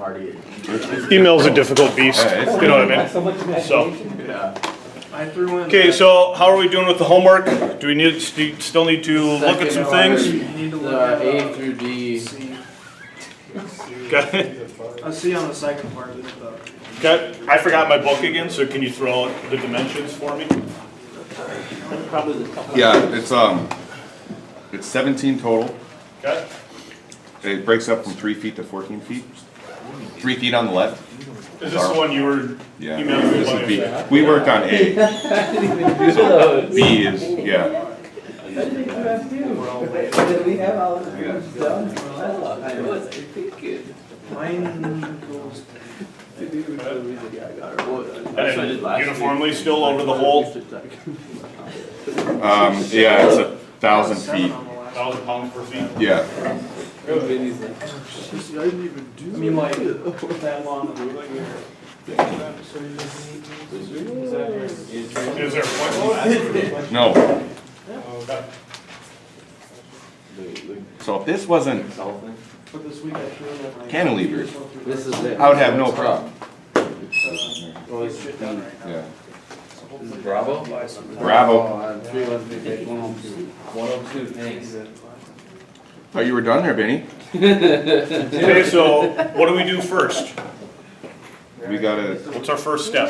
already. Email's a difficult beast, you know what I mean? So, I threw in. okay, so how are we doing with the homework? Do we need, still need to look at some things? You need to look The at A through D. C. Okay, I see on the second part of the. okay, I forgot my book again, so can you throw out the dimensions for me? Yeah, it's 17 total. Okay, It breaks up from 3 feet to 14 feet. 3 feet on the left. is this the one you were Yeah, emailing me this is about? B. We worked on A. So B is, yeah. Mine goes. And uniformly still over the whole Yeah, it's 1,000 feet. 1,000 pounds per feet? Yeah. I didn't even do. I mean, like, that long. Is there a point load? No. Okay. So if this wasn't But this week I threw in my. cantilevers, This is it. I would have no problem. It's shit done right now. Yeah. This is Bravo? Bravo. 102, thanks. Thought you were done there, Benny. Okay, so what do we do first? We gotta, What's our first step?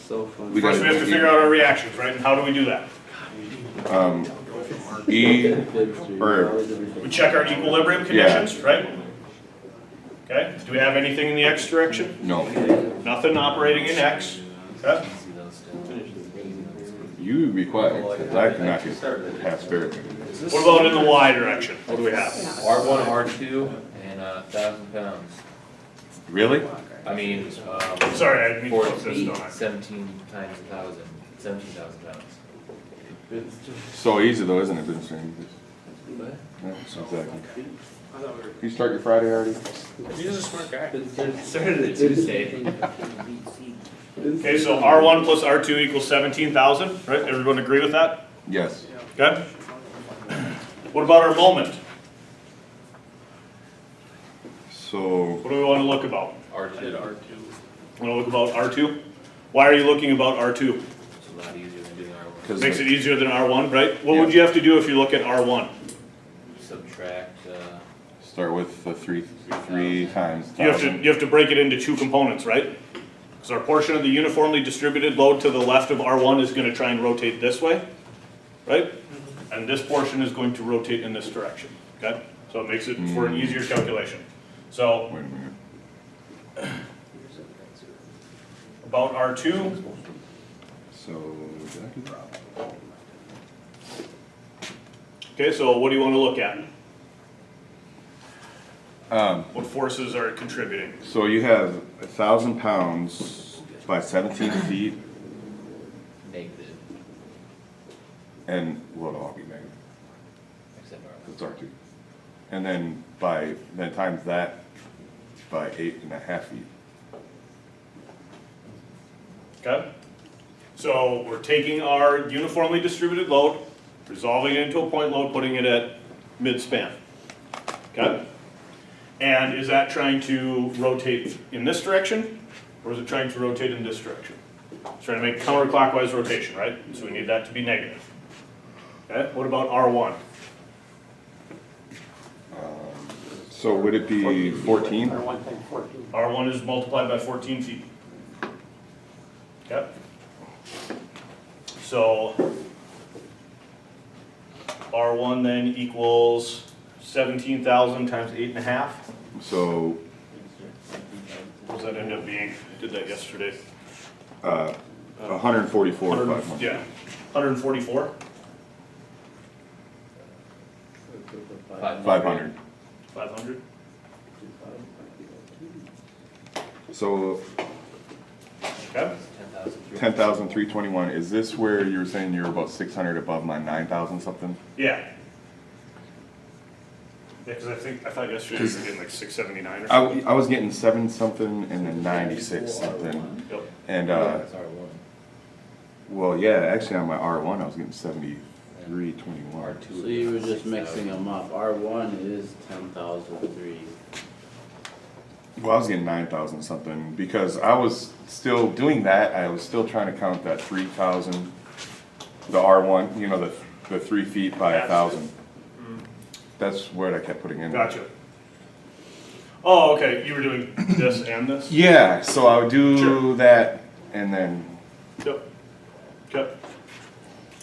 So fun. we First we have to figure out our reactions, right? And how do we do that? E, or, We check our equilibrium conditions, right? Okay, do we have anything in the X direction? no. Nothing operating in X. Okay. You be quiet, because I cannot get half spirit. What about in the Y direction? What do we have? R1, R2, and 1,000 pounds. Really? I mean, Sorry, I didn't mean to 4 put this, feet, don't I? 17 times 1,000, 17,000 pounds. So easy though, isn't it, Vince? What? Yeah, exactly. I thought we were. You start your Friday already? He's a smart guy. Started at Tuesday. Okay, so R1 plus R2 equals 17,000, right? Everyone agree with that? Yes. Okay. What about our moment? So, What do we want to look about? R2. Want to look about R2? Why are you looking about R2? It's a lot easier than doing R1. because Makes it easier than R1, right? What would you have to do if you look at R1? Subtract, start with the three times. You have to break it into two components, right? Because our portion of the uniformly distributed load to the left of R1 is going to try and rotate this way, right? And this portion is going to rotate in this direction, okay? So it makes it for an easier calculation. So Wait a minute. about R2, So, did I do that? okay, so what do you want to look at? What forces are contributing? So you have 1,000 pounds by 17 feet, negative, and well, it'll all be negative. except R1. It's R2. And then times that by 8.5 feet. Okay? So we're taking our uniformly distributed load, resolving it into a point load, putting it at mid-span. Okay? And is that trying to rotate in this direction, or is it trying to rotate in this direction? It's trying to make counterclockwise rotation, right? So we need that to be negative. Okay? What about R1? So would it be 14? R1 is multiplied by 14 feet. Okay? So R1 then equals 17,000 times 8.5. So, What does that end up being? I did that yesterday. 144, 500. Yeah, 144? 500. 500? So Okay. 10,000. 10,321, is this where you were saying you're about 600 above my 9,000 something? Yeah. Yeah, because I thought yesterday we were getting like 679 or I, something. I was getting 7 something and then 96 something. Yep. And, That's R1. well, yeah, actually on my R1 I was getting 7321. R2. So you were just mixing them up. R1 is 10,003. Well, I was getting 9,000 something, because I was still doing that, I was still trying to count that 3,000, the R1, you know, the 3 feet by 1,000. That's what I kept putting in. Gotcha. Oh, okay, you were doing this and this? Yeah, so I would do Sure. that, and then, Yep. Okay.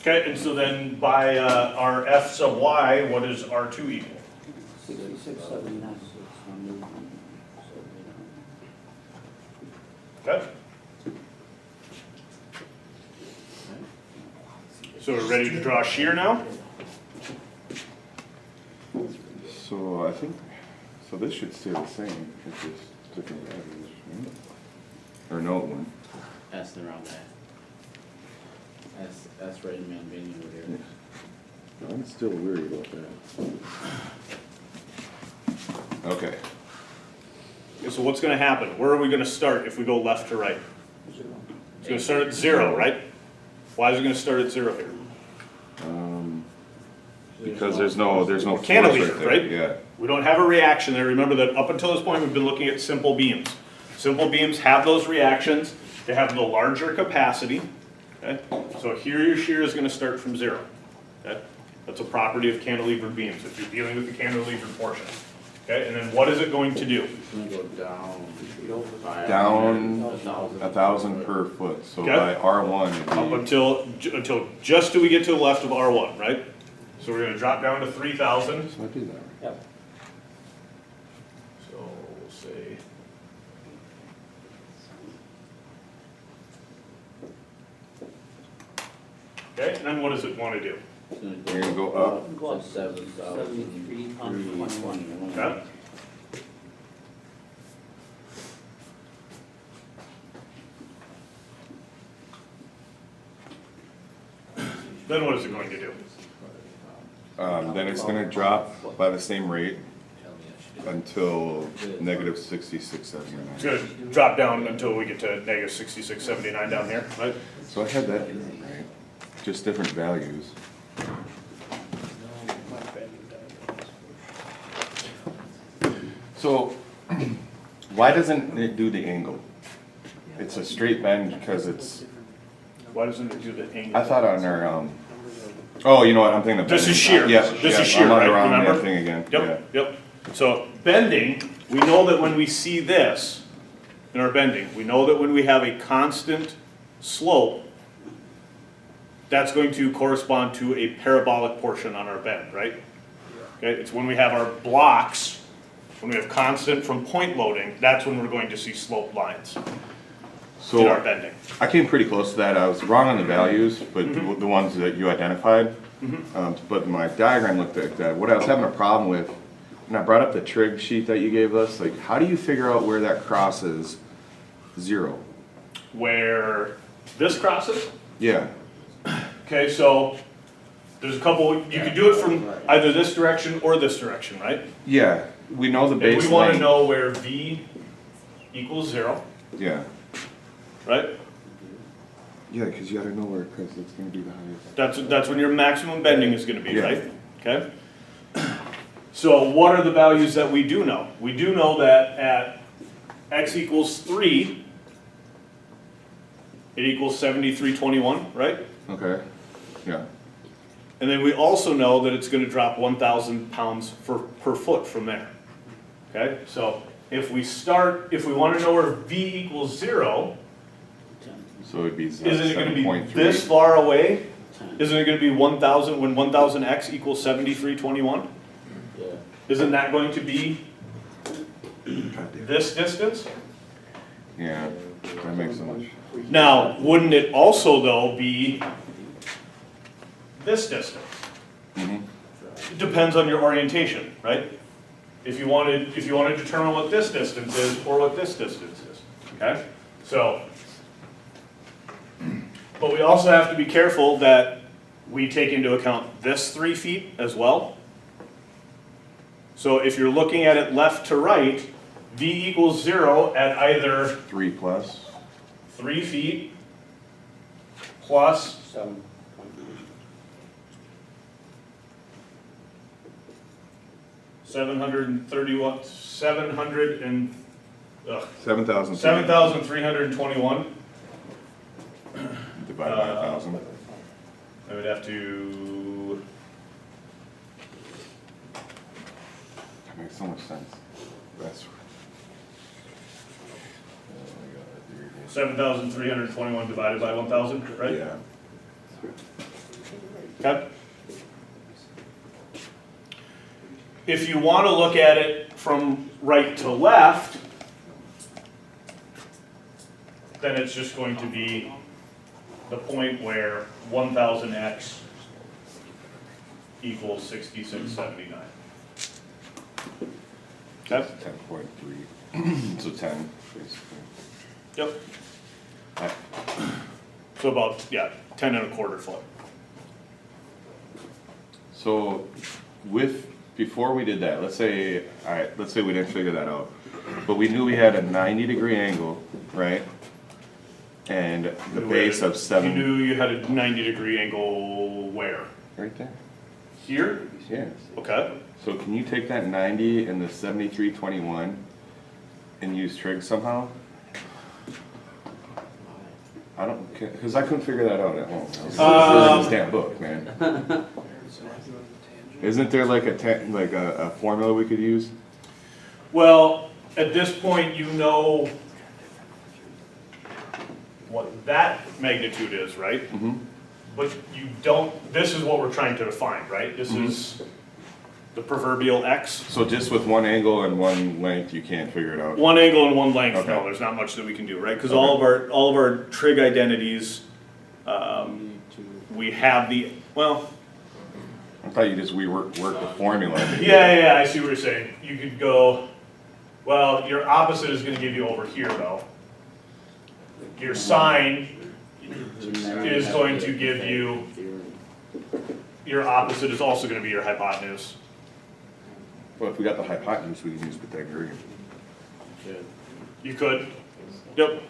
Okay, and so then by our F sub y, what does R2 equal? 6679. Okay. So we're ready to draw a shear now? so I think, so this should stay the same, it's just different values, right? Or no, it wouldn't. That's around that. That's right in my opinion over here. I'm still worried about that. Okay. Okay, so what's gonna happen? Where are we gonna start if we go left to right? It's gonna start at 0, right? Why is it gonna start at 0 here? Because there's no force Cantilever, right there, right? yeah. We don't have a reaction there. Remember that up until this point, we've been looking at simple beams. Simple beams have those reactions. They have the larger capacity. Okay? So here your shear is going to start from 0. Okay? That's a property of cantilevered beams if you're dealing with the cantilevered portion. Okay? And then what is it going to do? It's gonna go down. Down 1,000. 1,000 per foot, so Okay. by R1 it'd Up be, until just till we get to the left of R1, right? So we're going to drop down to 3,000. so I do that. Yep. So we'll say. Okay, and then what does it want to do? We're gonna go up, So 7,000. 73 on 21. Okay? Then what is it going to do? then it's gonna drop by the same rate Tell me I should until negative 6679. It's going to drop down until we get to negative 6679 down here, right? So I had that right, just different values. So, why doesn't it do the angle? It's a straight bend because it's, Why doesn't it do the angle? I thought on our, oh, you know what, I'm thinking of. This is bending. shear. Yeah, This yeah, is shear, I'm on the right? wrong Remember? thing again, yeah. Yep, yep. So bending, we know that when we see this in our bending, we know that when we have a constant slope, that's going to correspond to a parabolic portion on our bend, right? Okay, it's when we have our blocks, when we have constant from point loading, that's when we're going to see sloped lines in our So, bending. I came pretty close to that, I was wrong on the values, but Mm-hmm. the ones that you identified. But my diagram looked like that, what I was having a problem with, when I brought up the trig sheet that you gave us, like, how do you figure out where that crosses 0? Where this crosses, Yeah, okay, so there's a couple, you could do it from either this direction or this direction, right? yeah, we know the base And we want to length. know where V equals 0, Yeah, right? yeah, cause you gotta know where, cause it's gonna be the highest. That's when your maximum bending is going to be, Yeah. right? Okay? So what are the values that we do know? We do know that at x equals 3, it equals 7321, right? Okay, yeah, And then we also know that it's going to drop 1,000 pounds per foot from there. Okay? So if we want to know where V equals 0, so it'd be isn't it going to be 7.3. this far away? Isn't it going to be 1,000 when 1,000x equals 7321? Yeah. Isn't that going to be God damn. this distance? Yeah, that makes so much. Now, wouldn't it also though be this distance? Mhm. It depends on your orientation, right? If you want to determine what this distance is or what this distance is, okay? So, but we also have to be careful that we take into account this 3 feet as well. So if you're looking at it left to right, V equals 0 at either 3 plus, 3 feet plus 730 what? 730 ugh, 7,000. 7,321. Divided by 1,000. I would have to, That makes so much sense. That's. 7,321 divided by 1,000, right? Yeah. Okay. If you want to look at it from right to left, then it's just going to be the point where 1,000x equals 6679. Okay? 10.3. So 10, basically. Yep. I- So about, yeah, 10 1/4 foot. So before we did that, let's say we didn't figure that out, but we knew we had a 90-degree angle, right? And the base of You 7. knew you had a 90-degree angle where? Right there. Here? Yeah. Okay. So can you take that 90 and the 7321 and use trig somehow? I don't, because I couldn't figure that out at home. I was reading this damn book, man. Isn't there like a formula we could use? Well, at this point, you know what that magnitude is, right? Mm-hmm. But you don't, this is what we're trying to define, right? This is the proverbial X. So just with one angle and one length, you can't figure it out? One angle and one length, no, Okay. there's not much that we can do, right? Because Okay. all of our trig identities, we have well, I thought you just work the formula. yeah, I see what you're saying. You could go, well, your opposite is gonna give you over here though. Your sine is going to give you, your opposite is also gonna be your hypotenuse. Well, if we got the hypotenuse, we can use Pythagorean. You could, yep,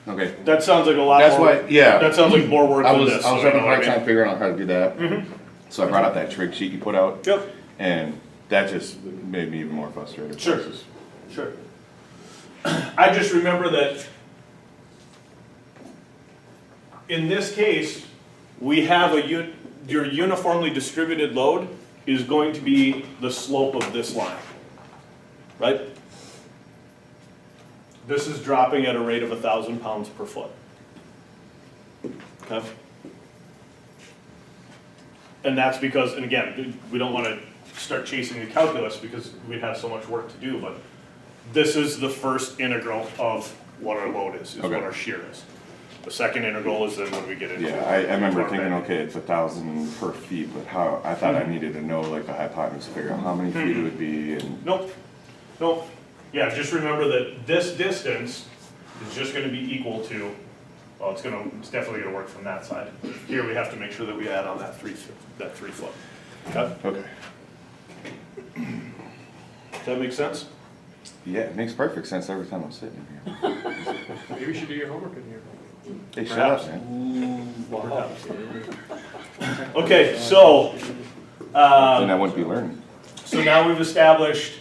Okay. that sounds like a lot That's more. why, yeah. That sounds like more work I than was this. having so a you know what hard I time mean? figuring out how to do that. So I brought out that trig sheet you put out, Yep, and that just made me even more frustrated. Sure. sure. I just remember that in this case, we have your uniformly distributed load is going to be the slope of this line, right? This is dropping at a rate of 1,000 pounds per foot. Okay? And that's because, and again, we don't want to start chasing the calculus because we'd have so much work to do, but this is the first integral of what our load is Okay. what our shear is. The second integral is then when we get into. Yeah, I remember our thinking, bending. okay, it's 1,000 per feet, but how, I thought I needed to know like the hypotenuse, figure out how many feet it would be, and, Nope, nope. Yeah, just remember that this distance is just gonna be equal to, well, it's definitely gonna work from that side. Here, we have to make sure that we add on that 3 foot. Okay? okay. Does that make sense? Yeah, it makes perfect sense every time I'm sitting here. Maybe you should do your homework in here. Hey, shut Perhaps. up, man. Okay, so, Then I wouldn't be learning. so now we've established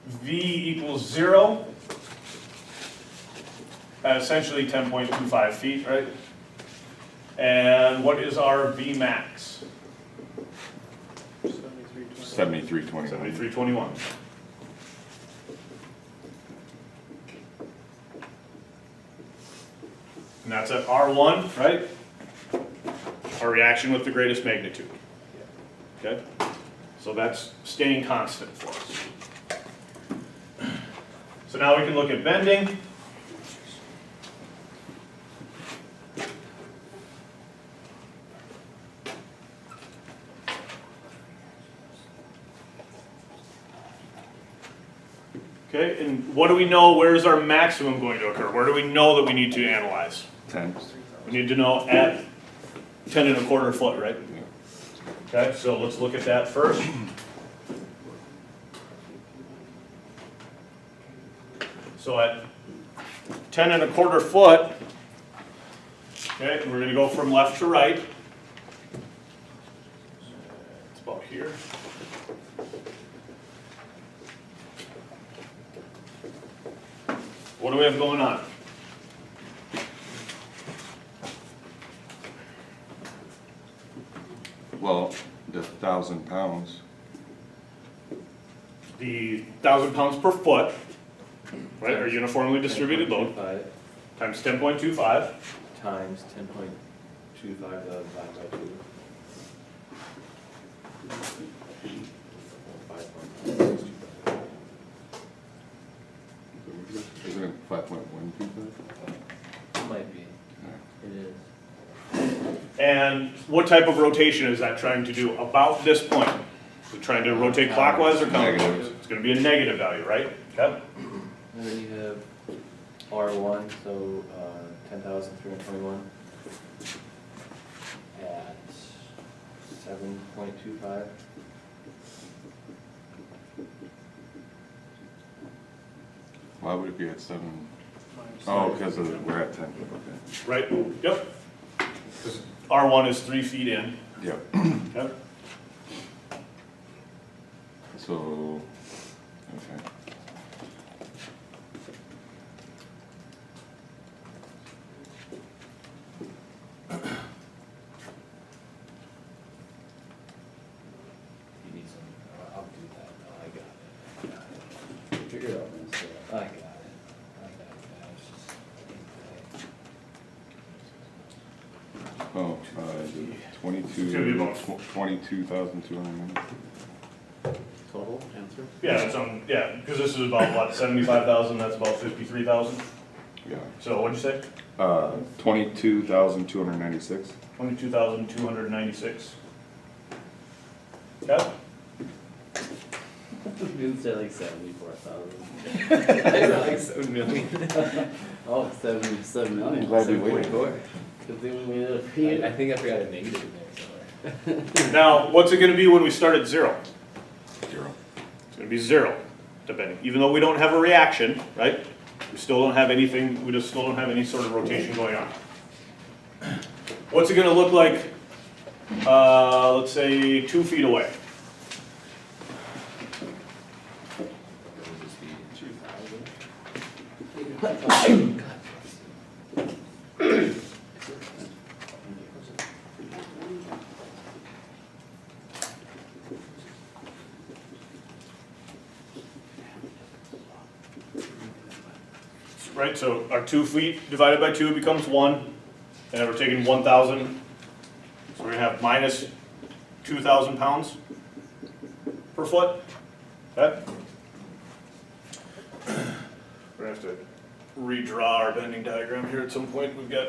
V equals 0 at essentially 10.25 feet, right? And what is our V max? 7321. 7321. And that's at R1, right? Our reaction with the greatest magnitude. Okay? So that's staying constant for us. So now we can look at bending. Okay, and what do we know, where is our maximum going to occur? Where do we know that we need to analyze? 10. We need to know at 10 1/4 foot, right? Okay, so let's look at that first. So at 10 1/4 foot, okay, we're gonna go from left to right. It's about here. what do we have going on? Well, the 1,000 pounds, The 1,000 pounds per foot, right, our uniformly distributed load, 10.25 times 10.25, times 10.25 divided by 2. 5.625. isn't it 5.125? It might be. It is. and what type of rotation is that trying to do about this point? Is it trying to rotate clockwise or counterclockwise? Negative. It's gonna be a negative value, right? Okay. And then you have R1, so 10,321 at 7.25. Why would it be at 7? Oh, because we're at 10, okay. Right, yep. Because R1 is 3 feet in, Yep, okay? so, okay. You need some, I'll do that, no, I got it. Figure it out, man. I got it. Oh, It's gonna be about- 22,290. Total answer? Yeah, it's on, yeah, because this is about what, 75,000, that's about 53,000? Yeah. So what'd you say? 22,296. 22,296. Okay, You said like 74,000. Like 7 million. Oh, 7 million. I'm glad we waited. 7.4. Because then we made it I think I forgot a negative in there somewhere. now, what's it gonna be when we start at 0? 0. It's gonna be 0, depending, even though we don't have a reaction, right? We still don't have anything, we just still don't have any sort of rotation going on. What's it gonna look like, let's say 2 feet away? Right, so our 2 feet divided by 2 becomes 1, and then we're taking 1,000, so we're gonna have minus 2,000 pounds per foot, okay? We're gonna have to redraw our bending diagram here at some point, we've got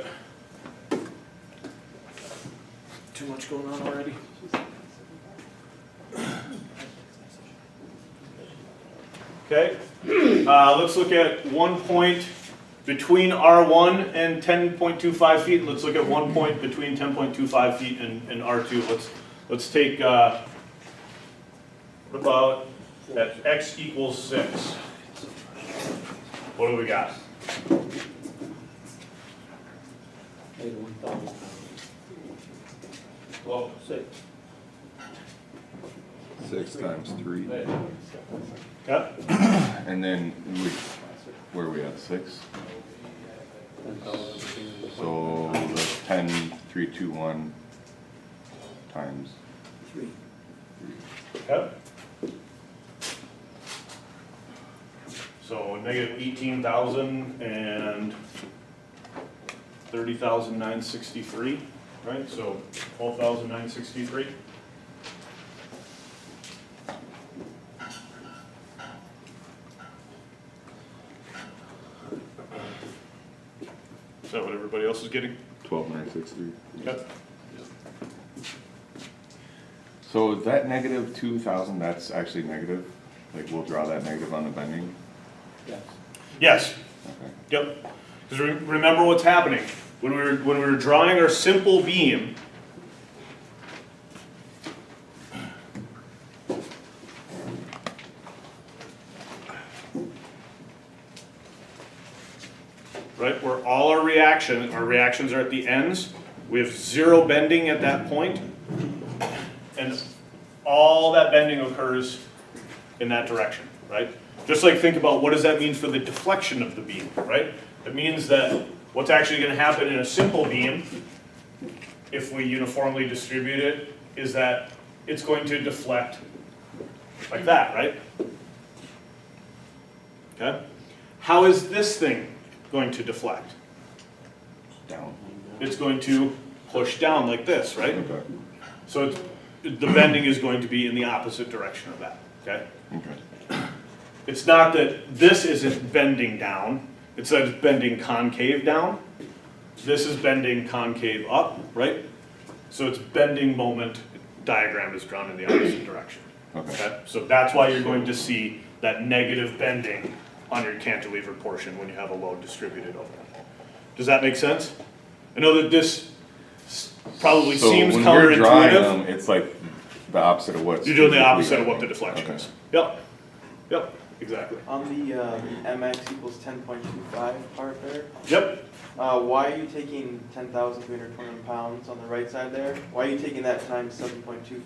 too much going on already. Okay, let's look at one point between R1 and 10.25 feet. Let's look at one point between 10.25 feet and R2. Let's take, what about at x equals 6? What do we got? 1,000 pounds. Well, 6. 6 times 3. okay, And then, where are we at, 6? 10,000. So, that's 10,321 times 3. okay. So negative 18,000 and 30,963, right? So 12,963. Is that what everybody else is getting? 12,963. Okay. So is that negative 2,000, that's actually negative? Like, we'll draw that negative on the bending? Yes. Yes. Okay. Yep. Because remember what's happening when we were drawing our simple beam. Right, where all our reactions are at the ends. We have 0 bending at that point, and all that bending occurs in that direction, right? Just like think about what does that mean for the deflection of the beam, right? It means that what's actually gonna happen in a simple beam, if we uniformly distribute it, is that it's going to deflect like that, right? Okay? How is this thing going to deflect? Down. It's going to push down like this, right? Okay. So the bending is going to be in the opposite direction of that, okay? Okay. It's not that this isn't bending down, it's that it's bending concave down. This is bending concave up, right? So it's bending moment diagram is drawn in the opposite direction. Okay. So that's why you're going to see that negative bending on your cantilever portion when you have a load distributed over it. Does that make sense? I know that this probably seems So when we're drawing counterintuitive. them, it's like the opposite of what. You're doing the opposite of what the deflection Okay. is. Yep, yep, exactly. On the MX equals 10.25 part there, Yep, why are you taking 10,321 pounds on the right side there? Why are you taking that times 7.25?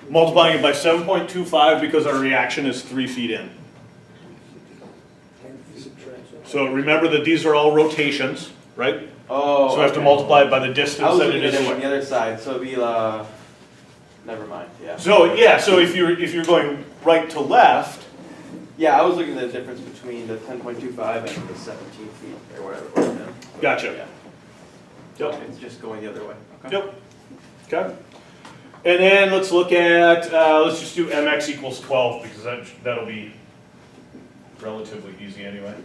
multiplying it by 7.25 because our reaction is 3 feet in. So remember that these are all rotations, right? Oh. So I have to okay. multiply it by the I distance was that looking it at is it on away. the other side, so it'd be, never mind, yeah. So yeah, so if you're going right to left, Yeah, I was looking at the difference between the 10.25 and the 17 feet, or whatever it was then. gotcha. Yeah, Yep, it's just going the other way. Okay. yep, okay. And then let's look at, let's just do mx equals 12 because that'll be relatively easy anyway.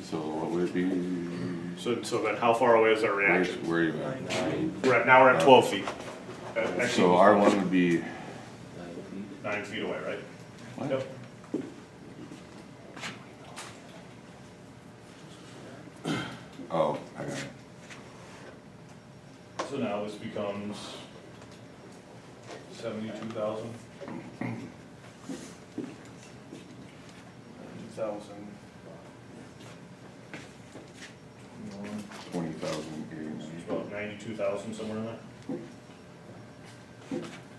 So what would it be? So then how far away is our Where's, reaction? where are you at? Now we're at 12 feet. X So equals R1 would be, 9 feet away, right? what? Yep. Oh, I got it. So now this becomes 72,000. 2,000. 20,089. About 92,000, somewhere in there.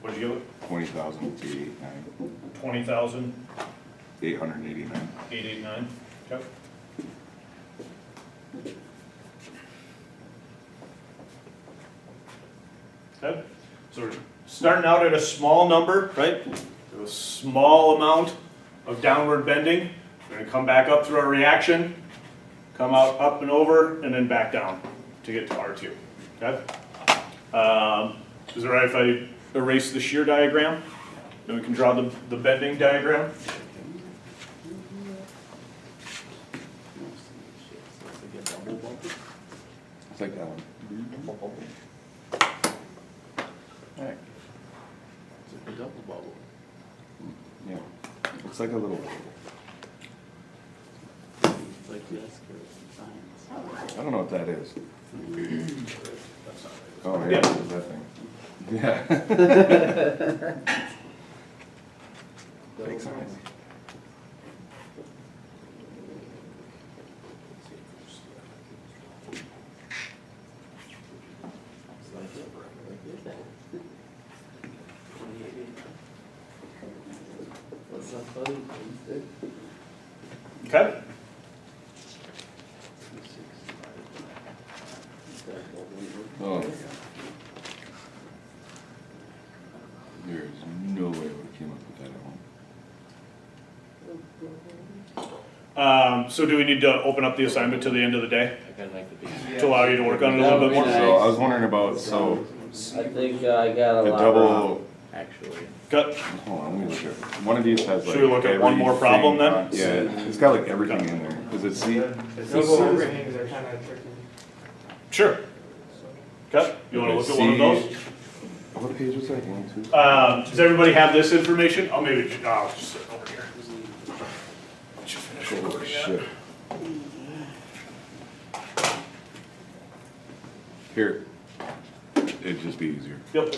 What'd you give it? 20,889. 20,000, 889. 889. Okay. Okay, so we're starting out at a small number, right? A small amount of downward bending. We're gonna come back up through our reaction, come out up and over, and then back down to get to R2, okay? Is it right if I erase the shear diagram? Then we can draw the bending diagram? It's like that one. Heck, It's like a double bubble. yeah. Looks like a little, It's like the escrow science. I don't know what that is. That's not right. Oh, yeah, Yeah. it's that thing. Yeah. Fake science. It's like it, like that. What's up, buddy? Okay, Oh. There's no way I would've came up with that at home. so do we need to open up the assignment till the end of the day I kinda like the beat. to allow you to work on it a little bit more? So I was wondering about, so I think I got a the lot double, wrong, actually. Cut. hold on, let me look at, one of these has like. Should we look at one more everything problem then? on- Yeah, it's got like everything in there. Does it see? Those overhangs are kind of tricky. Sure. Cut. You wanna look at one of those? What page was that? 1, 2? Does everybody have this information? Oh, maybe, I'll just sit over here. Let you finish Oh, recording that. shit. Here. it'd just be easier. Yep.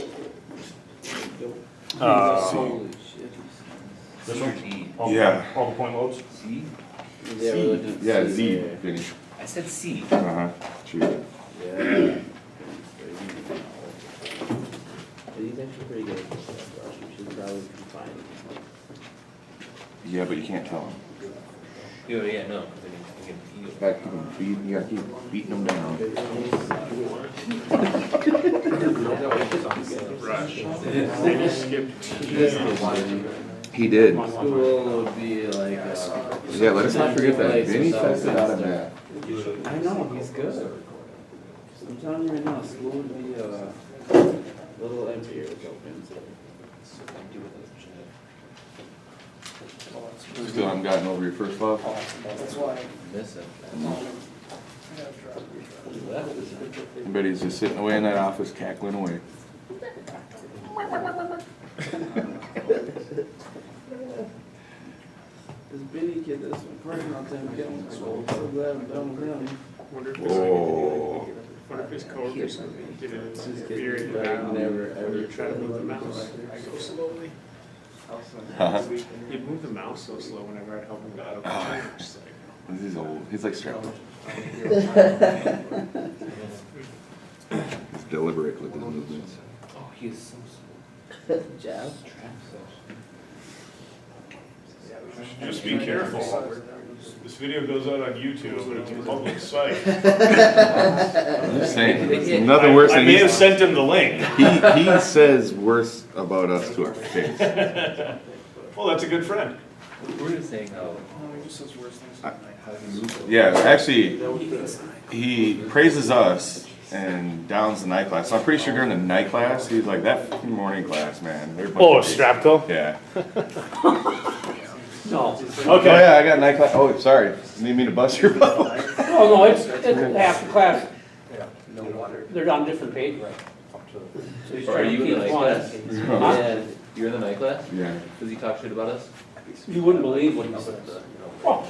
Holy shit. This one? D. Yeah. All the point loads? C? Yeah, we're looking at Yeah, C Z, there. Vinny. I said C. Uh-huh, true. Yeah. He's actually pretty good at this stuff, Rush. We should probably confine him. Yeah, but you can't tell him. Yeah, no, because I can feel. You gotta keep beating them down. Maybe skip He did. School would be like, Yeah, let us not forget that. Vinny tested out of math. I know, he's good. I'm telling you right now, school would be a little emptier with open. Still haven't gotten over your first love? Miss it. I bet he's just sitting away in that office cackling away. This Benny kid that's been parking all the time, getting so glad I'm done with him. Wonder if Whoa. his coworkers did it. This Period. kid like never ever Try to move the mouse. I go slowly. Huh? He'd move the mouse so slow whenever I'd help him get out of the chair. Just like, He's old. He's like strapped up. He's deliberate with his movements. Oh, he is so slow. Jab. Just be careful. This video goes out on YouTube, but it's a public site. I'm just saying, it's nothing worse I than may have sent him the link. he says worse about us to our face. Well, that's a good friend. We're just saying how. no, he just says worse things than I Yeah, actually, he praises us and downs the night class. So I'm pretty sure during the night class, he's like, that fucking morning class, man. they're a bunch of idiots." Strapco? Yeah. No, Oh Okay. yeah, I got night class. Oh, sorry. You need me to bust your bubble? no, it's half the class. They're on different pages. So he's Are trying to you in keep the night one. class? Yeah. You're in the night class? Yeah. Does he talk shit about us? You wouldn't believe what he said. Oh,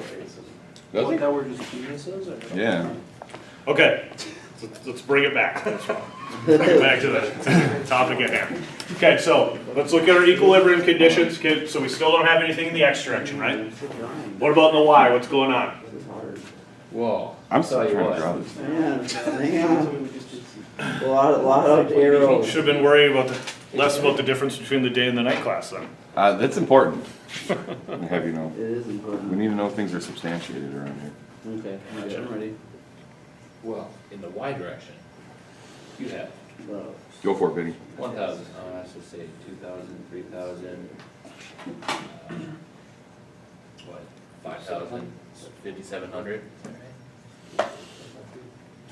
Does he? That we're just geniuses or? Yeah. Okay, let's bring it back. Bring it back to the topic at hand. Okay, so let's look at our equilibrium conditions. Okay, so we still don't have anything in the X direction, right? What about in the Y? What's going on? Whoa. I'm still Tell you trying to what. draw this. Man, a lot of arrows. Should have been worrying about less about the difference between the day and the night class then. That's important. Have you know? It is We important. need to know things are substantiated around here. Okay, I'm ready. Well, in the Y direction, you have Bro. Go for it, Benny. 1,000. Oh, I should say 2,000, 3,000. What? 5,000? 5,700?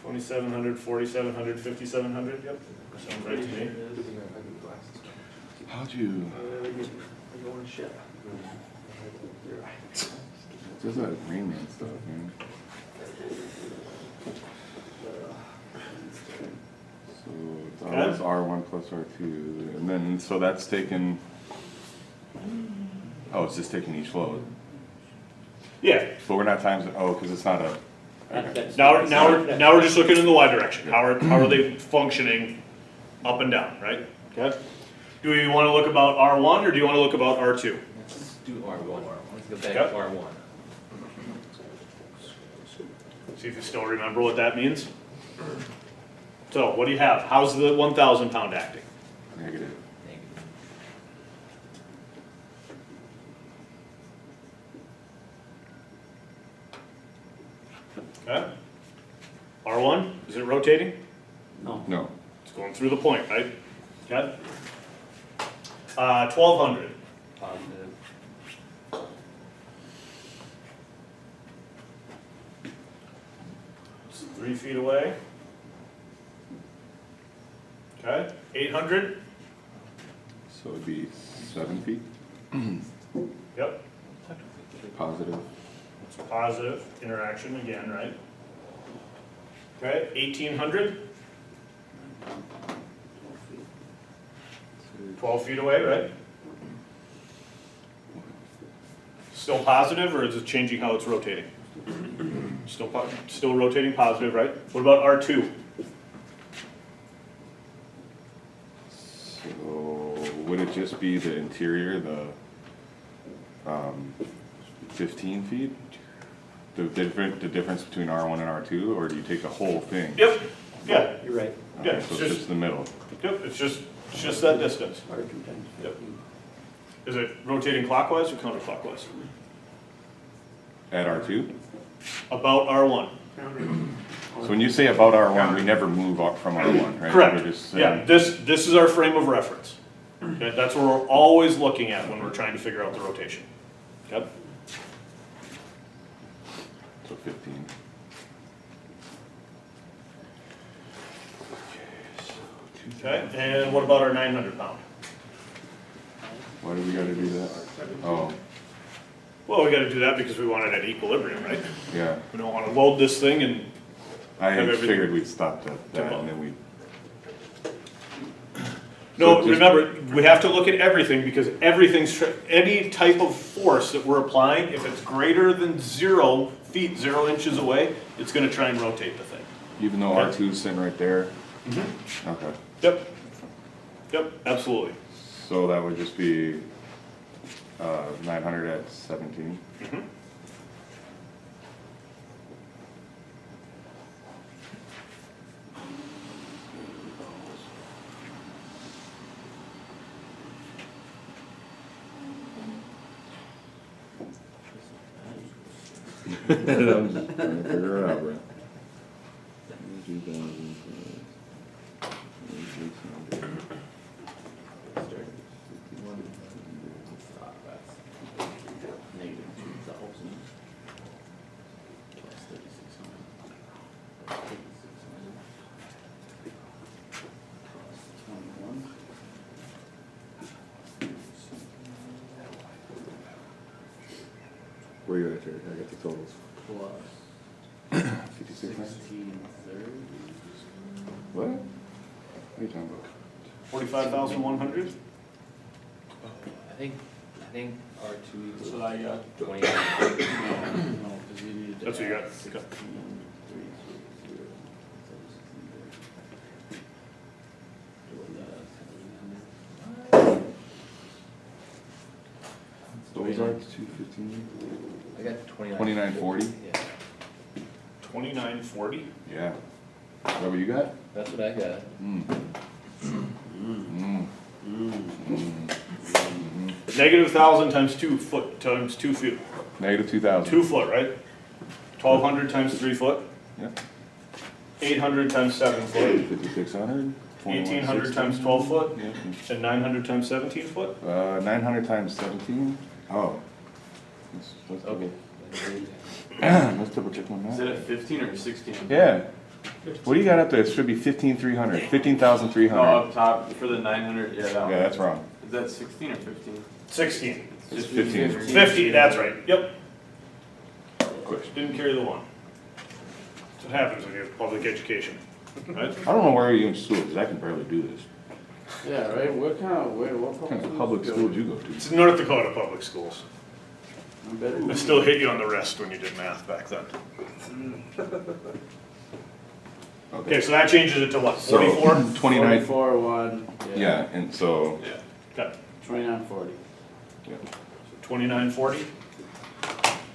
2,700, 4,700, 5,700, yep. Sounds right to me. How'd you? Just that Rain Man stuff, man. So it's always R1 plus R2, and then so that's taken. Oh, it's just taking each load. Yeah, But we're not times. Oh, because it's not a. Okay. now we're just looking in the Y direction. How are they functioning up and down, right? Okay. Do we want to look about R1 or do you want to look about R2? Let's do R1. Let's go back Yep. to R1. See if you still remember what that means. So what do you have? How's the 1,000 pound acting? Negative. Okay. R1, is it rotating? No. It's going through the point, right? Okay. 1,200. Positive. It's 3 feet away. Okay. 800. So it'd be 7 feet. Yep. Positive. It's positive interaction again, right? Okay. 1,800. 12 feet away, right? Still positive, or is it changing how it's rotating? Still rotating positive, right? What about R2? would it just be the interior, the 15 feet? The difference between R1 and R2, or do you take the whole thing? Yep, yeah, You're right. Yeah, Okay, it's so it's just- just the middle. yep, it's just that distance. R2 times Yep. 15. Is it rotating clockwise or counterclockwise? At R2? About R1. So when you say about R1, we never move up from R1, right? Correct. We're just Yeah, saying, this is our frame of reference. Okay, that's what we're always looking at when we're trying to figure out the rotation. Yep. so 15. Okay, and what about our 900 pound? Why do we gotta do that? Oh, Well, we gotta do that because we want it at equilibrium, right? yeah. We don't wanna load this thing and, I Have everything- figured we'd stopped at that and then we. no, So just- remember, we have to look at everything because everything's, any type of force that we're applying, if it's greater than 0 feet, 0 inches away, it's gonna try and rotate the thing. Even though Okay. R2 is sitting right there? Mm-hmm. Okay, Yep. Yep, absolutely. so that would just be 900 at 17. Mhm. I'm just trying to figure it out, Brent. Negative 2,000. Plus 3,600. 3,600. Plus 21. Where you at, Jared? I got the totals. Plus 56. 1630. What? What are you talking about? 45,100? I think R2 equals That's what I got. 29. No, because you needed to That's what you add got. 16, 330. What was ours, 215? I got 29. 2940? Yeah, 2940? Yeah. Is that what you got? that's what I got. Negative 1,000 times 2 foot times 2 feet. Negative 2,000. 2 foot, right? 1,200 times 3 foot. Yep. 800 times 7 foot. 5,600. 1,800 times 12 foot. Yep. And 900 times 17 foot. 900 times 17? Oh. Let's double, Okay. let's double check on Is it that. at 15 or 16? Yeah. What do you got up there? It should be 15,300. No, 15,300. up top for the 900, yeah, that one. Yeah, that's wrong. Is that 16 or 15? 16. It's 15. 50, that's right. Yep. Question. Didn't carry the 1. That's what happens when you have public education. Right? I don't know where you in school, because I can barely do this. Yeah, right, what What kind of public school did you go to? It's North Dakota public schools. I better. I still hit you on the wrist when you did math back then. Okay, so that changes it to what, 44? 29. 44, 1. Yeah, and so, Yeah. Got it. 2940. yeah. 2940?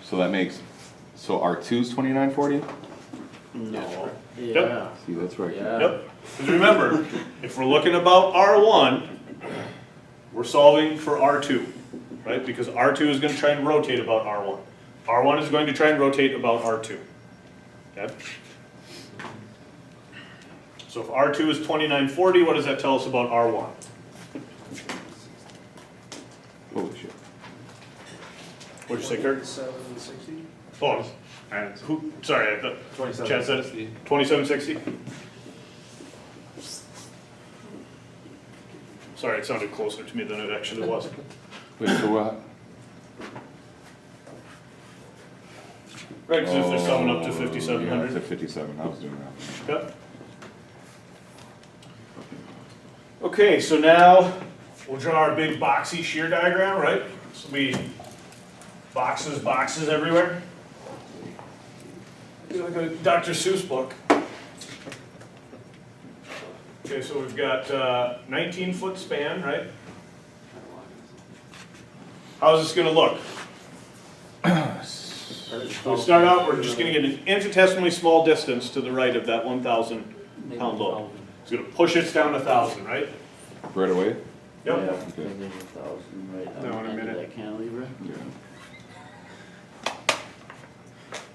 So that makes, so R2's 2940? No. Yep. Yeah. See, that's right. Yeah. Yep. Because remember, if we're looking about R1, we're solving for R2, right? Because R2 is going to try and rotate about R1. R1 is going to try and rotate about R2. Okay? So if R2 is 2940, what does that tell us about R1? Holy shit. What'd you say, Kurt? 760? Oh, who, sorry, I thought Chad said it. 2760? Sorry, it sounded closer to me than it actually was. Wait, so what? Right, because if they're summing up to Yeah, to 5,700. 57, I was doing that. Yep. Okay, so now we'll draw our big boxy shear diagram, right? This will be boxes, boxes everywhere. Like a Dr. Seuss book. Okay, so we've got 19-foot span, right? how's this gonna look? So we start out, we're just gonna get an infinitesimally small distance to the right of that 1,000 pound load. It's gonna push it down to 1,000, right? Right away? Yeah, Yep. I think it's 1,000 right Now, in a on the end of minute. that cantilever. Yeah.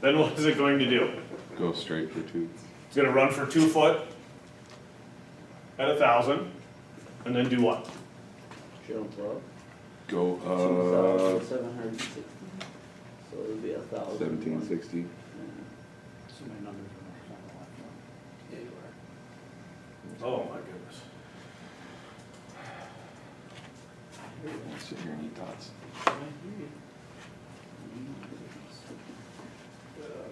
Then what is it going to do? Go straight for 2. It's gonna run for 2 foot at 1,000, and then do what? Jump up. Go 2,760. So it'll be 1,000. 1760. So many numbers are not on the left one. Yeah, you are. Oh my goodness. Sit here and eat tots.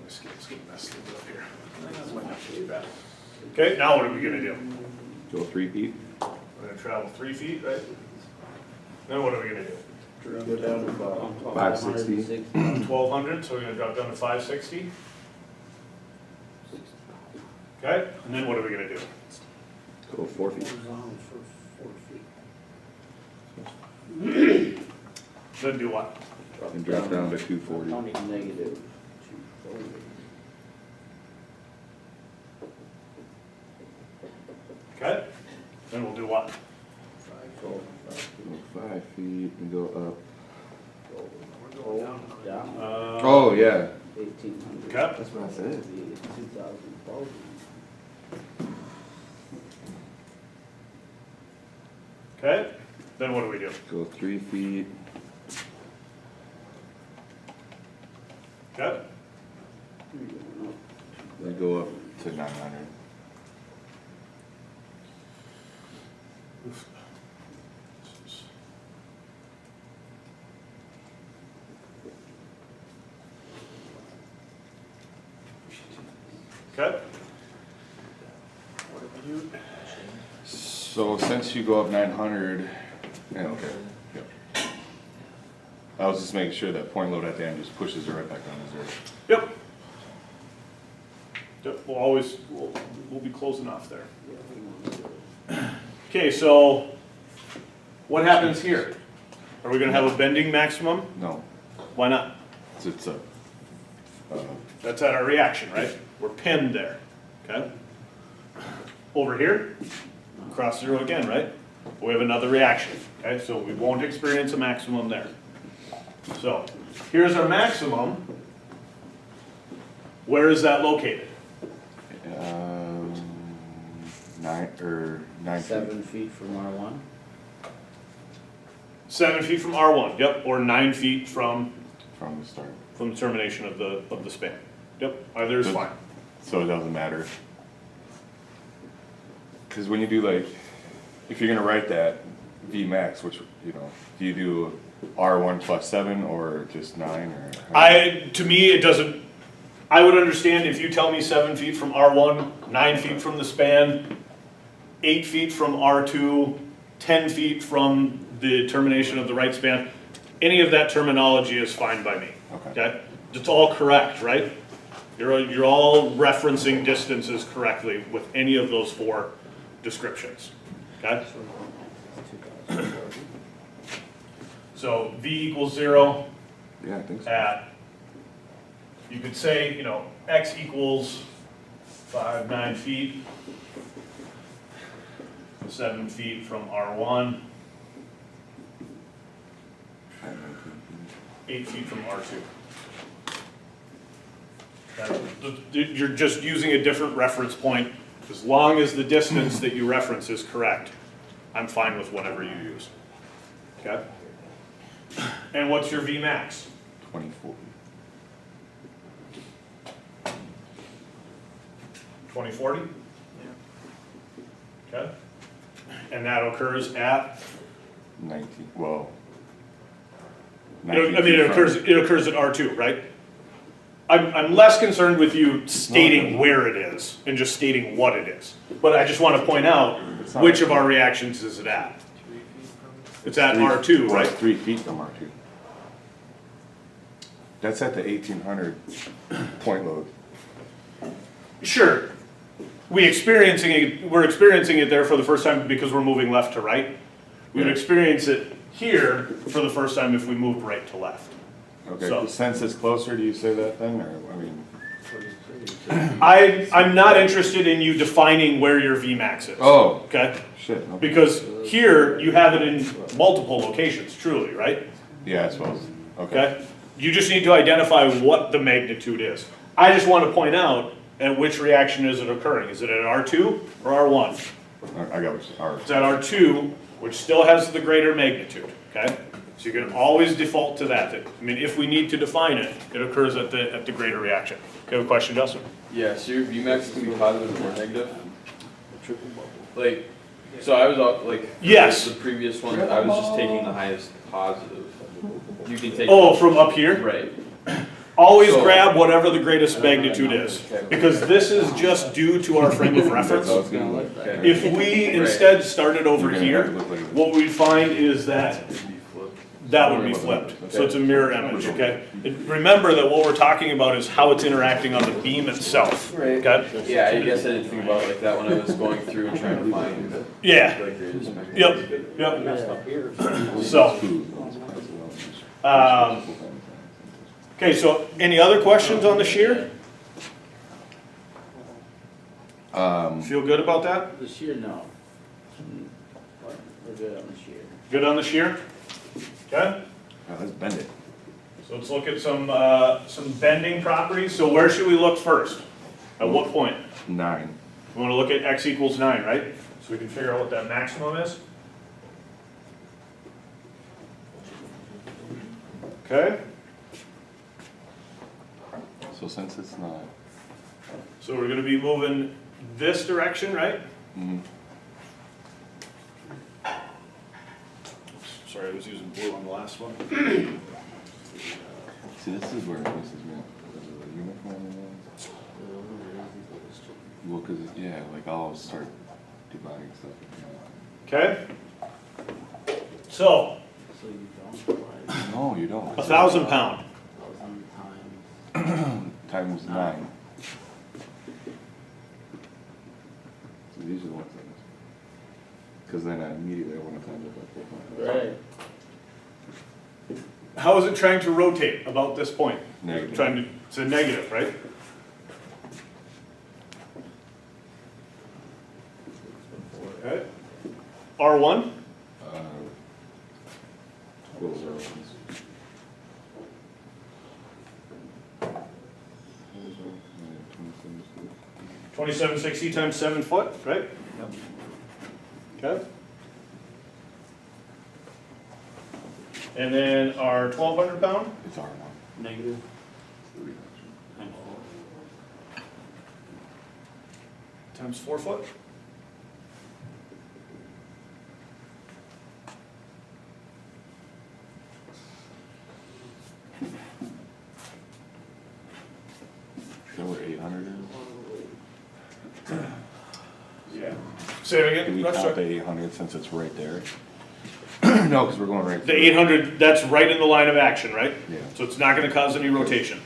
Let's get messed up here. That might not be too bad. Okay, now what are we gonna do? Go 3 feet. We're gonna travel 3 feet, right? Then what are we gonna do? Go down to about 560. 1,200, so we're gonna drop down to 560. Okay, and then what are we gonna do? Go 4 feet. Zone for 4 feet. Then do what? And drop down to 240. Counting negative 240. Okay, then we'll do what? Go Go 5 feet and go up. down. Oh, yeah. 1,800. Okay. That's what I said. 2,000. Okay, then what do we do? Go 3 feet. Okay, Then go up to 900. okay. So since you go up 900, yeah, okay. Yep. I was just making sure that point load at the end just pushes it right back down to 0. Yep. Yep, we'll be closing off there. Okay, so what happens here? Are we gonna have a bending maximum? No, Why not? it's a, That's at our reaction, right? We're pinned there, okay? Over here, cross 0 again, right? We have another reaction, okay? So we won't experience a maximum there. So here's our maximum. Where is that located? 9 7 feet. feet from R1. 7 feet from R1, yep, or 9 feet from From the start. the termination of the span. Yep, either is fine. So it doesn't matter. Because when you do like, if you're gonna write that V max, which, you know, do you do R1 plus 7 or just 9 or? To me, it doesn't, I would understand if you tell me 7 feet from R1, 9 feet from the span, 8 feet from R2, 10 feet from the termination of the right span. Any of that terminology is fine by me. Okay. It's all correct, right? You're all referencing distances correctly with any of those 4 descriptions, okay? So V equals 0 Yeah, I think so. at, you could say, you know, X equals 9 feet, 7 feet from R1, 8 feet from R2. You're just using a different reference point. As long as the distance that you reference is correct, I'm fine with whatever you use. Okay? And what's your V max? 24. 2040? Okay? And that occurs at, 19, well. I mean, it occurs at R2, right? I'm less concerned with you stating where it is and just stating what it is. But I just want to point out, which of our reactions is it at? It's at R2, right? 3 feet from R2. That's at the 1800 point load. Sure. We're experiencing it there for the first time because we're moving left to right. We would Yeah. experience it here for the first time if we moved right to left. Okay, So- since it's closer, do you say that then, or, I mean, I'm not interested in you defining where your VMAX is. oh, Okay? shit, okay. Because here, you have it in multiple locations, truly, right? Yeah, I suppose, okay. Okay? You just need to identify what the magnitude is. I just want to point out at which reaction is it occurring. Is it at R2 or R1? I got what you, It's at R2, which still has the greater magnitude, okay? So you can always default to that. I mean, if we need to define it, it occurs at the greater reaction. Okay, have a question, Justin? Yeah, so your Vmax can be positive or negative? Like, so I was like. Yes. The previous one, I was just taking the highest positive. You can take. Oh, from up here? Right. Always So- grab whatever the greatest magnitude is, Okay. because this is just due to our frame of reference. That's what I was gonna look Okay. If we instead started over You're gonna have here, to look like this. what we'd find is that It'd be flipped. that would be flipped. So it's a mirror image, okay? And remember that what we're talking about is how it's interacting on the beam itself, Right. okay? Yeah, I guess I didn't think about it like that when I was going through and trying to find the Yeah, greatest magnitude. yep. Messed up here. So, okay, so any other questions on the shear? Feel good about that? The shear, no. We're good on the shear. Good on the shear? Okay, Let's bend it. so let's look at some bending properties. So where should we look first? At what point? 9. We want to look at x equals 9, right? So we can figure out what that maximum is. Okay, So since it's not, so we're going to be moving this direction, right? mhm. Sorry, I was using blue on the last one. See, this is where this is meant, because of the uniform and all. Well, cause, yeah, like I'll start dividing stuff. Okay? So, So you don't divide No, you don't. 1,000 pound. 1,000 times. Times 9. So these are the ones that, cause then I immediately want to times it by 4.5. Right. How is it trying to rotate about this point? Negative. Trying to, it's a negative, right? Okay. R1? What was our ones? 2760 times 7 foot, right? Okay. And then our 1,200 pound? It's R1. Negative. Times Times 4 foot? Is that where 800 is? Yeah. Say it Do again? we Russ, count the sorry. 800 since it's right there? No, because we're going right. The 800, that's right in the line of action, right? Yeah. So it's not gonna cause any rotation.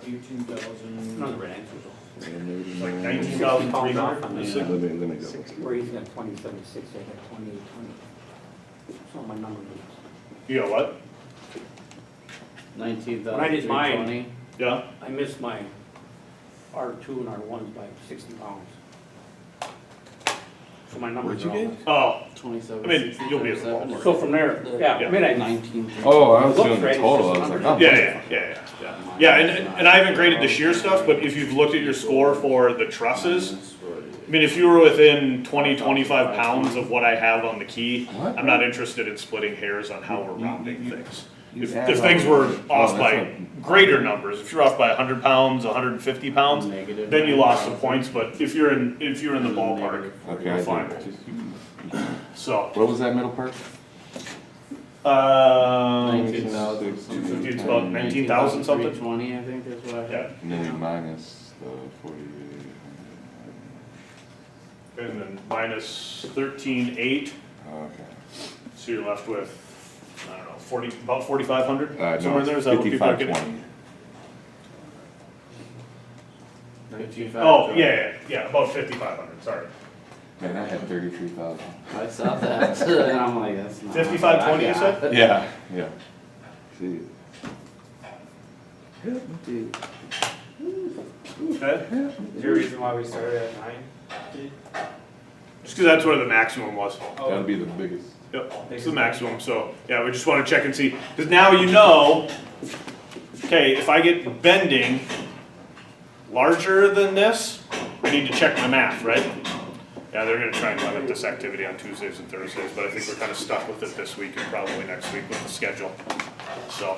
Not the right answer though. Like 19,300. Let me go. Where he's got 27.6, I got 28.20. That's not my number. You got what? 19,320. Yeah? I missed my R2 and R1s by 60 pounds. So my numbers What'd you are all. get? Oh, 27. I mean, you'll be at the ballpark. So from there, yeah, I mean, I, 19. Oh, I was Looks doing the right, total. it's I was just like, oh. Yeah. Yeah, and I haven't graded the shear stuff, but if you've looked at your score for the trusses, I mean, if you were within 20, 25 pounds of what I have on the key, What? I'm not interested in splitting hairs on how we're rounding things. You If, add if things all- were oh, off that's by not- greater numbers, if you're off by 100 pounds, 150 pounds, Negative then you lost some 9,000. points, but if you're in the ballpark, Okay, you're I fine. did. So, What was that middle part? 19,000 something. it's about 19,000 something. 320, I think is what I Yeah, had. And then you minus the 48. and then minus 13,8, Okay. so you're left with, I don't know, 40, about 4,500, No, somewhere in there, is that what people are getting? 5520. Oh, yeah, about 5,500, sorry. Man, I had 33,000. I saw that, and I'm like, that's not. 5520 you said? Yeah, yeah. See, Dude, Okay, Is there a reason why we started at 9? just because that's what the maximum was. that'd be the biggest. Yep, it's the maximum, so, yeah, we just wanna check and see, because now you know, okay, if I get bending larger than this, I need to check my math, right? Yeah, they're gonna try and limit this activity on Tuesdays and Thursdays, but I think we're kinda stuck with it this week and probably next week with the schedule, so.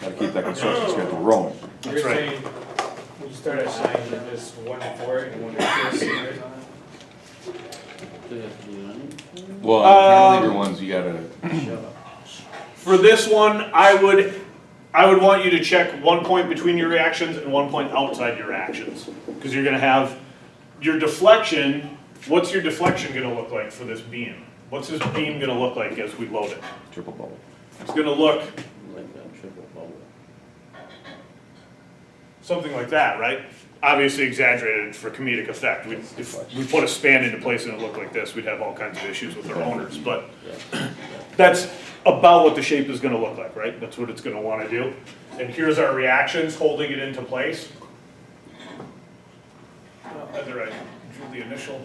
Gotta keep that construction schedule rolling. You're That's right. saying when you start at 9, then there's 1 to 4 and 1 to 6 years on it? do you have to do anything? Well, on the cantilever ones, you gotta, Shut up. For this one, I would want you to check one point between your reactions and one point outside your reactions. Because you're gonna have your deflection, what's your deflection gonna look like for this beam? What's this beam gonna look like as we load it? triple bubble. It's gonna look Like a triple bubble. something like that, right? Obviously exaggerated for comedic effect. If we put a span into place and it looked like this, we'd have all kinds of issues with our owners, but that's about what the shape is gonna look like, right? That's what it's gonna wanna do. And here's our reactions holding it into place. Either I drew the initial.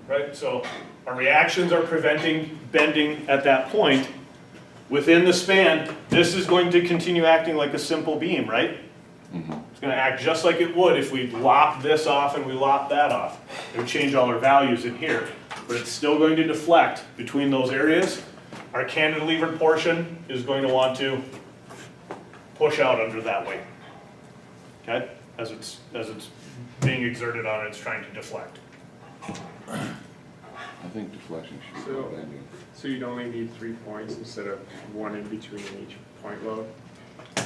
Right, so our reactions are preventing bending at that point. Within the span, this is going to continue acting like a simple beam, right? It's gonna act just like it would if we lop this off and we lop that off. It would change all our values in here, but it's still going to deflect between those areas. Our cantilevered portion is going to want to push out under that weight. Okay, as it's being exerted on it, it's trying to deflect. I think deflection should be So- bending. So you'd only need 3 points instead of 1 in between each point load? So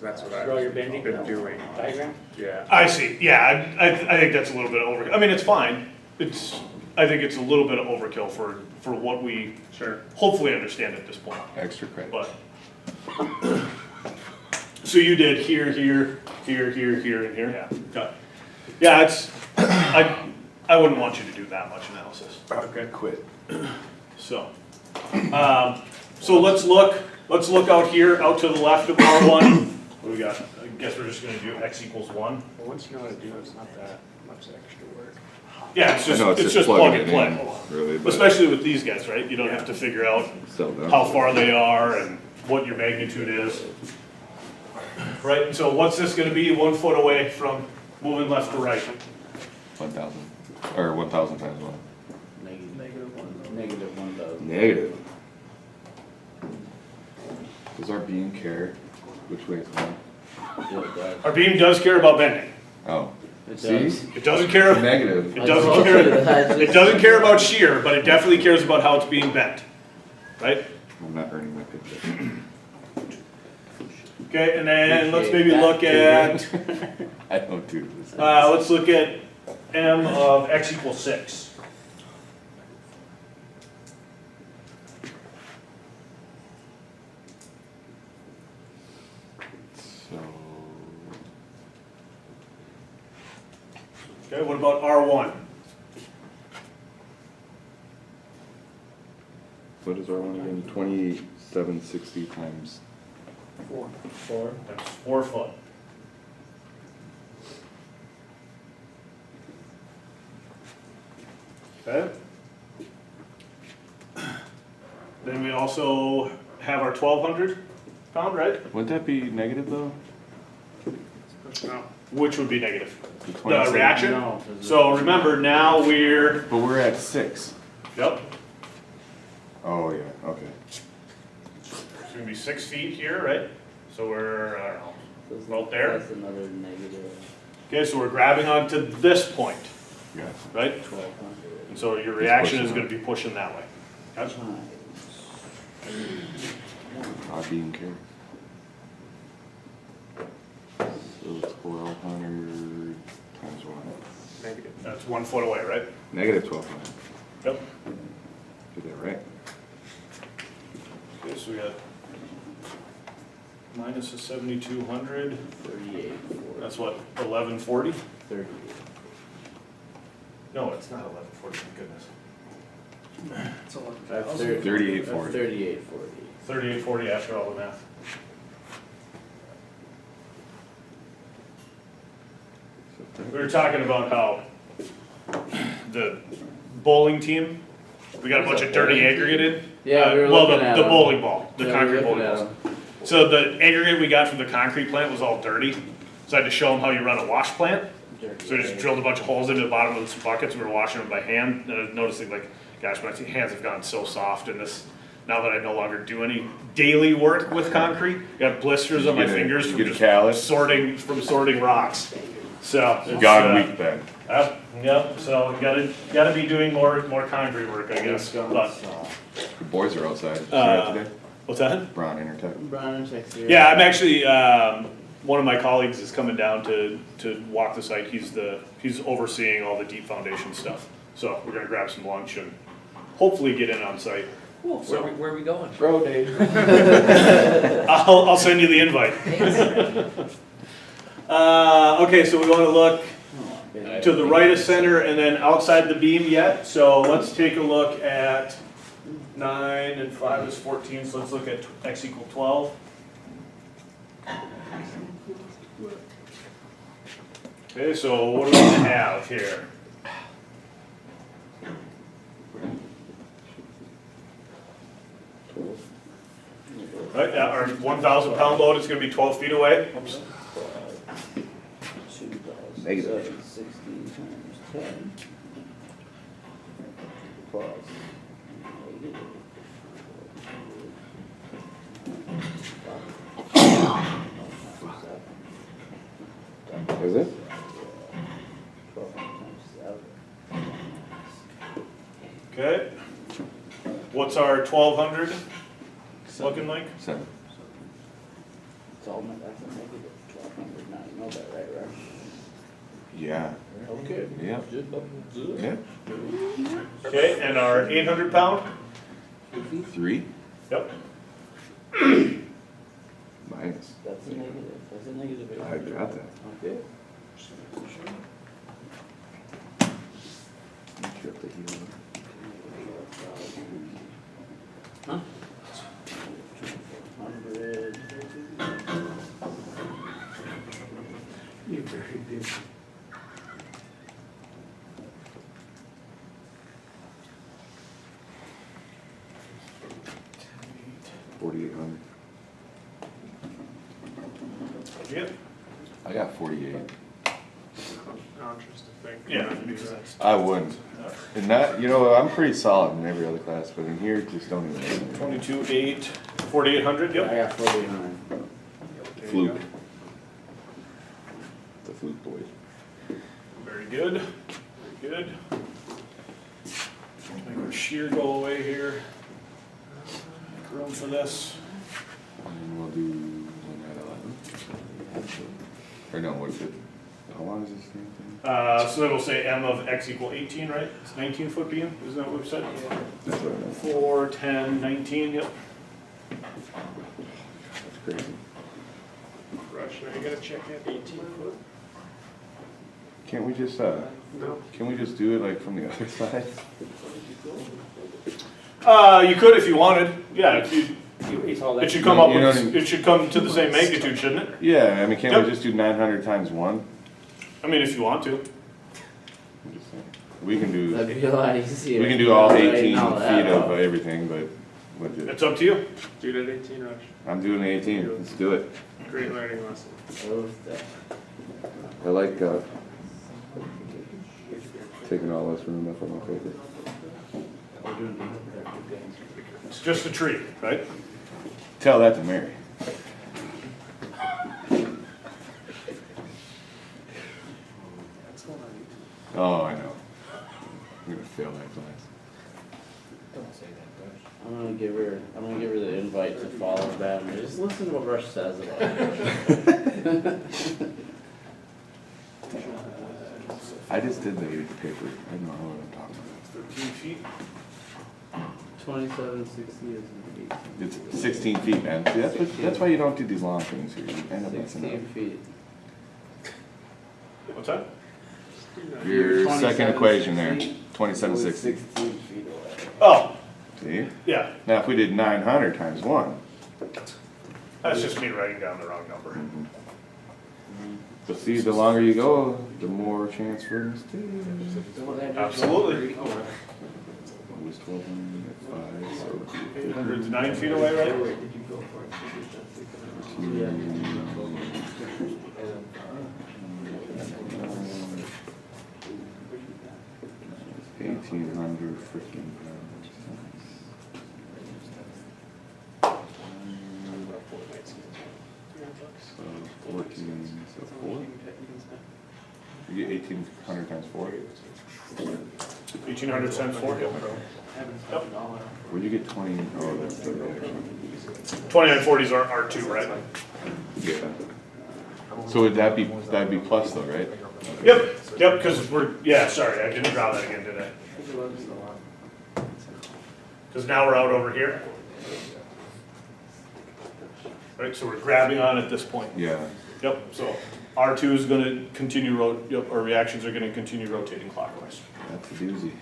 that's what Draw your I've bending been doing, diagram? yeah. I see, yeah, I think that's a little bit over, I mean, it's fine. I think it's a little bit of overkill for what we Sure. hopefully understand at this point, Extra credit. but. So you did here, here, here, here, here, and here? Yeah. Okay. Yeah, I wouldn't want you to do that much analysis, Okay, quit. so. So let's look out here, out to the left of R1. What do we got? I guess we're just gonna do x equals 1. Well, once you know how to do it, it's not that much extra work. Yeah, it's I know, just plug and it play. in, really, but Especially with these guys, right? You don't have to figure out still though. how far they are and what your magnitude is. Right, and so what's this gonna be 1 foot away from moving left to right? 1,000, or 1,000 times 1. Negative 1,000. Negative. Does our beam care which way it's going? Yeah, it does. Our beam does care about bending. Oh, It see? does. It doesn't care, it Negative. doesn't care, it doesn't care about shear, but it definitely cares about how it's being bent. Right? I'm not earning my picture. Okay, and then let's maybe look at, I don't do this. let's look at m of x equals 6. So, Okay, what about R1? what is our one again? 2760 times. 4. That's 4 foot. Okay. Then we also have our 1,200 pound, right? Wouldn't that be negative though? Which would be negative? The The 27 reaction? No, 'cause So remember, now we're, But we're at 6. yep, Oh, yeah, okay. it's gonna be 6 feet here, right? So we're, I don't know. That's- About there? That's another negative Okay, so we're grabbing onto this point, Yeah. right? 1,200 And so your reaction is pushing gonna be pushing that way. Okay? times. Our beam care. So it's 1,200 times 1. Negative. That's 1 foot away, right? Negative 1,200. Yep. Did that right? Okay, so we got minus the 7,200, 38, 40. that's what, 1140? 38. No, it's not 1140, thank goodness. It's 11,000. 3840. 38, 40. 3840 after all the math. We were talking about how the bowling team, we got a bunch of dirty aggregate in. Yeah, we were Well, looking at the them. bowling ball, the Yeah, we concrete were bowling looking balls. at 'em. So the aggregate we got from the concrete plant was all dirty. So I had to show them how you run a wash plant. So I just drilled a bunch of holes into the bottom of some buckets, and we were washing them by hand, and I was noticing like, gosh, my hands have gotten so soft in this, now that I no longer do any daily work with concrete, got blisters on my You get a- fingers you from get a just callus? sorting rocks. So. it's, Gone week then. Yep, so gotta be doing more concrete work, I guess, but, The boys are outside. Uh, what's that? Brown Intertech. Brian, text here. Yeah, I'm actually, one of my colleagues is coming down to walk the site, he's overseeing all the deep foundation stuff. So we're gonna grab some lunch and hopefully get in on site. Cool, where are we going? Bro day. I'll send you the invite. Okay, so we wanna look to the right of center and then outside the beam yet, so let's take a look at 9 and 5 is 14, so let's look at x equal 12. Okay, so what do we have here? Right, our 1,000 pound load is gonna be 12 feet away. Oops. 2,760 times 10 plus negative. Is it? 12 times 7. Okay. What's our 1,200 looking like? 7. It's all, that's a negative 1,200 now, you know that, right, Russ? Yeah. Okay. Yeah. Good. Yeah. Okay, and our 800 pound? 3 Yep. minus. That's a negative, that's a negative. I got that. Okay. Trip the heel. Huh? 100. You're very busy. $4,800. Yep. I got 48. Yeah. I wouldn't. And that, you know, I'm pretty solid in every other class, but in here, just don't even. 22,800, 4,800, I yep. got 49. Fluke. The fluke boys. Very good, very good. Make our shear go away here. Make room for this. And we'll do 1 at 11. Or no, what's it? How long is this thing? So then we'll say M of x equal 18, right? It's 19 foot beam, isn't that what we said? That's what I meant. 4, 10, 19, yep. That's crazy. Rush, now you gotta check at 18 foot. Can't we just, No. can we just do it like from the other side? You could if you wanted, yeah, if you, He's all that. it should come up You know with, what I mean? it should come to the same magnitude, shouldn't it? Yeah, I mean, can't Yep. we just do 900 times 1? I mean, if you want to. I'm just saying. We can do, That'd be a lot easier. we can do all Right 18 now, feet of that- everything, but legit. It's up to you. Do it at 18, Rush. I'm doing the 18, let's do it. Great learning lesson. Those that- I like, taking all this room up on my paper. we're doing the- It's just a tree, right? Tell that to Mary. Oh, I know. I'm gonna fail that class. Don't say that, Rush. I'm gonna give her the invite to follow that, and just listen to what Rush says about it. I just did the paper. I don't know what I'm talking about. 13 feet. 2760 is an 8. It's 16 feet, man. See, that's why you don't do these long things here. You end up messing 16 up. feet. What's that? Your 27 second equation there, feet. 2760. 16 feet away. Oh, See? yeah, Now, if we did 900 times 1, that's just me writing down the wrong number. but see, the longer you go, the more chance for mistakes. Absolutely. It was 1200 at 5, so 800's 9 feet away, right? Yeah. 1800 freaking pounds. 14, so 4? You get 1800 times 4? 1800 times 4, yep. Where'd you get 20? Oh, that's the other 2940s are 2, right? Yeah. So would that'd be plus though, right? Yep, because yeah, sorry, I didn't draw that again, did I? Because now we're out over here. Right, so we're grabbing on at this point. Yeah. Yep, so R2 is gonna continue, our reactions are gonna continue rotating clockwise. That's a doozy.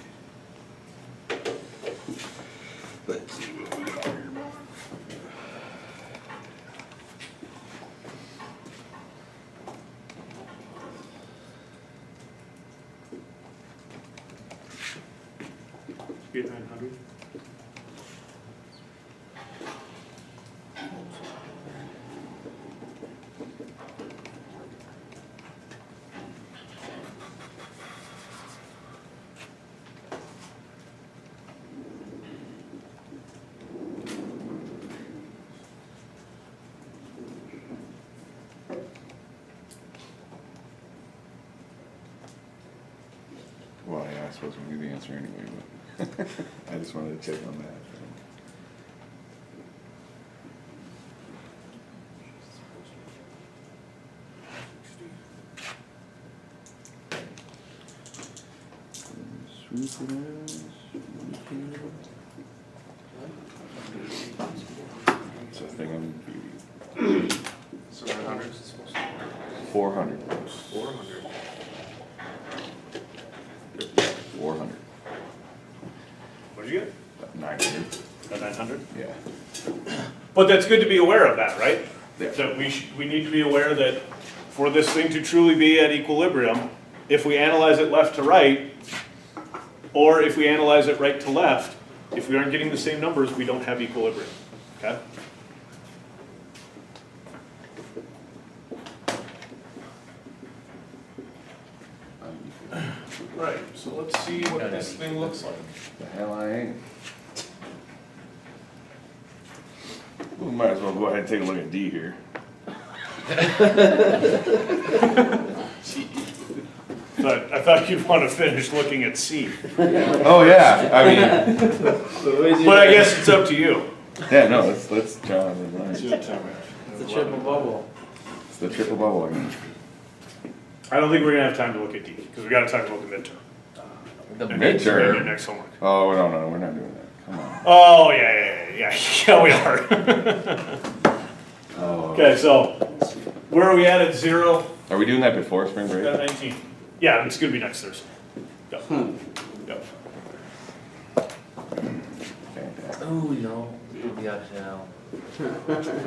Let's see what we got here. Get 900. Well, yeah, I suppose we knew the answer anyway, but I just wanted to check on that. It's a thing on beauty. So 900 is supposed to 400. be 400. 400. What'd you get? 900. A 900? Yeah. But that's good to be aware of that, right? Yeah. That we need to be aware that for this thing to truly be at equilibrium, if we analyze it left to right, or if we analyze it right to left, if we aren't getting the same numbers, we don't have equilibrium, okay? Right, so let's see what this thing looks like. The hell I ain't. We might as well go ahead and take a look at D here. But I thought you'd want to finish looking at C. Oh yeah, I mean, But I guess it's up to you. yeah, no, let's draw the line. It's a triple bubble. It's the triple bubble. I mean. I don't think we're gonna have time to look at D, because we gotta talk about the midterm. The And then midterm? your next homework. Oh no, we're not doing that. Come on. Oh, yeah, we are. Oh. Okay, so, where are we at 0? Are we doing that before spring break? 19. Yeah, it's gonna be next Thursday. Yep. Yep. Fantastic. Oh, no, it'll be out of town.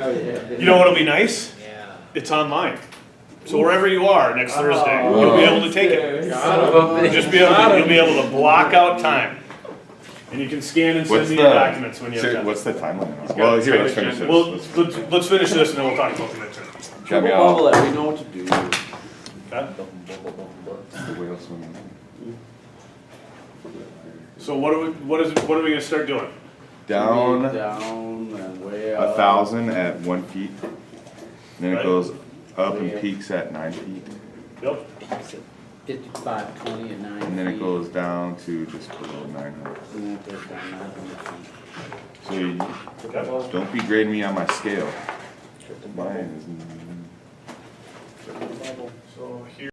Oh, yeah. You know what'll be nice? Yeah. It's online. So wherever you are next Thursday, you'll be able to take it. Son of a bitch. You'll be able to block out time. And you can scan and send me your documents when you have time. What's the timeline? Well, here, let's finish this. Well, let's finish this and then we'll talk about the midterm. Got Triple me all. bubble that we know what to do. Okay? The whale swimming. So what are we gonna start doing? Down Down and way up. 1,000 at 1 feet. And then Right. it goes up and peaks at 9 feet. Yep. 55, 20 and 9 And then it feet. goes down to just below 900. And then it goes down 900 feet. So you Okay. don't be grading me on my scale. Triple bubble. Mine is. So here.